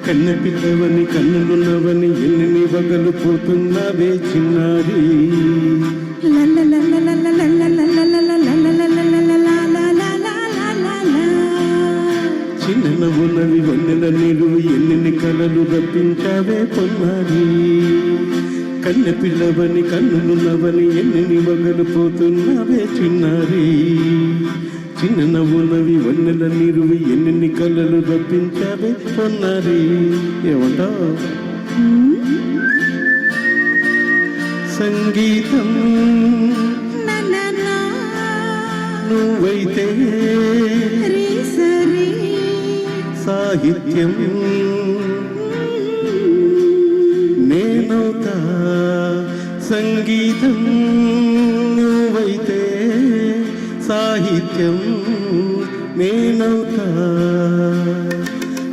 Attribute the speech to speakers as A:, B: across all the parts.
A: కన్న పిల్లవని కన్నులున్నవని ఎన్ని వగలు పోతున్నావే చిన్నారి. చిన్న నవ్వునవి వన్నెల నీరు ఎన్ని కలలు రప్పించావే పొన్నారి. కన్న పిల్లవని కన్నులున్నవని ఎన్ని వగలు పోతున్నావే చిన్నారి. చిన్న నవ్వునవి వన్నెల నీరు ఎన్ని కలలు రప్పించావే పొన్నారి. ఏమంటావు? సంగీతం నువ్వైతే సాహిత్యం నేనవుతా. సంగీతం నువ్వైతే సాహిత్యం నేనవుతా.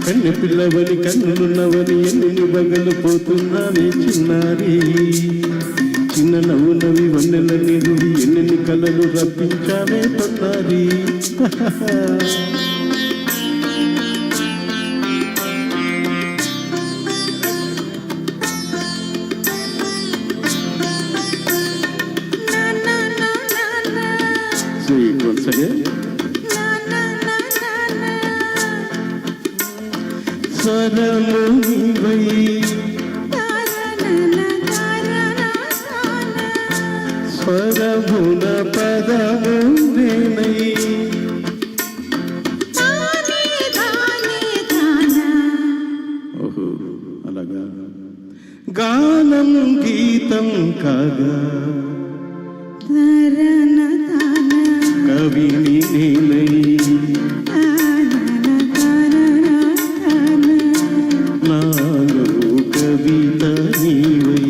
A: కన్న పిల్లవని కన్నులున్నవని ఎన్ని బగలు పోతున్నావే చిన్నారి. చిన్న నవ్వునవి వన్నెల నీరు ఎన్ని కలలు రప్పించావే పొన్నారి. Once again. స్వరము నీవై స్వరమున పదము నేనై. ఓహో అలాగా. గానం గీతం కాగా కవిని నేనై. నాలో కవిత నీవై.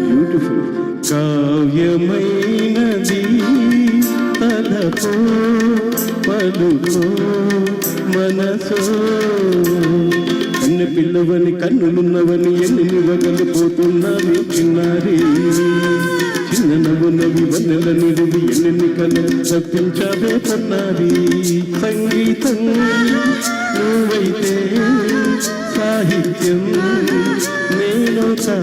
A: బ్యూటిఫుల్. కావ్యమైనది తలపో పలుకో మనసో. కన్న పిల్లవని కన్నులున్నవని ఎన్ని వగలు పోతున్నావి చిన్నారి. చిన్న నవ్వునవి వన్నెల నిలువి ఎన్ని కలలు తప్పించావే పొన్నారి. సంగీతం నువ్వైతే సాహిత్యం నేనవుతా.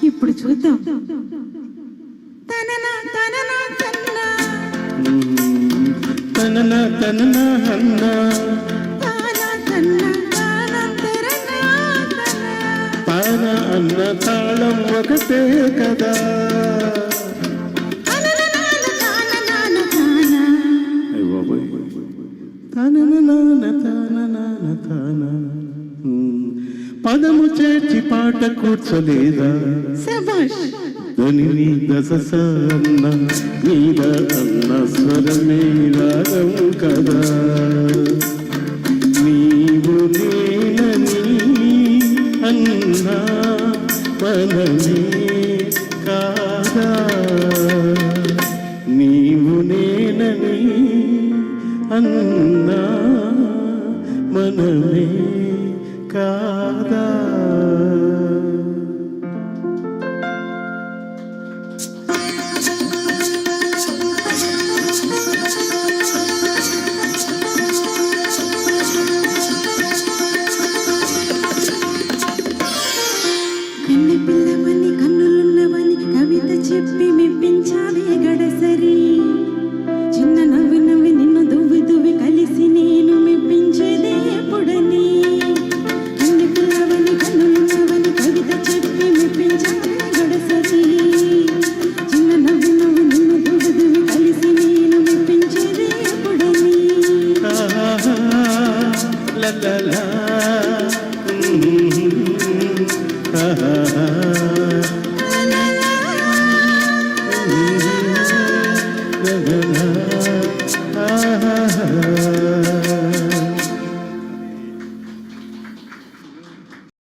B: ఇప్పుడు చూద్దాం.
A: తనన తనన హన్న తాన అన్న తాళం ఒకటే కదా. పదము చేర్చి పాట కూర్చోలేదా. ధనిని దశ అన్న మీద అన్న స్వరమే రాగం కదా. నీవు నేనని అన్నా మనమే కాదా. నీవు నేనని అన్నా మనమే కాదా.
B: కన్ని పిల్లవని కన్నులున్నవని కవిత చెప్పి మెప్పించావే గడసరి. చిన్న నవ్వి నవ్వి నిన్ను దువ్వి దువ్వి కలిసి నేను మెప్పించేదే ఎప్పుడని. కన్ని పిల్లవని కన్నులున్నవని కవిత చెప్పి మెప్పించావే గడసరి. చిన్న నవ్వి నవ్వి నిన్ను దువ్వి దువ్వి కలిసి నేను మెప్పించేదే ఎప్పుడని.
A: లా లా లా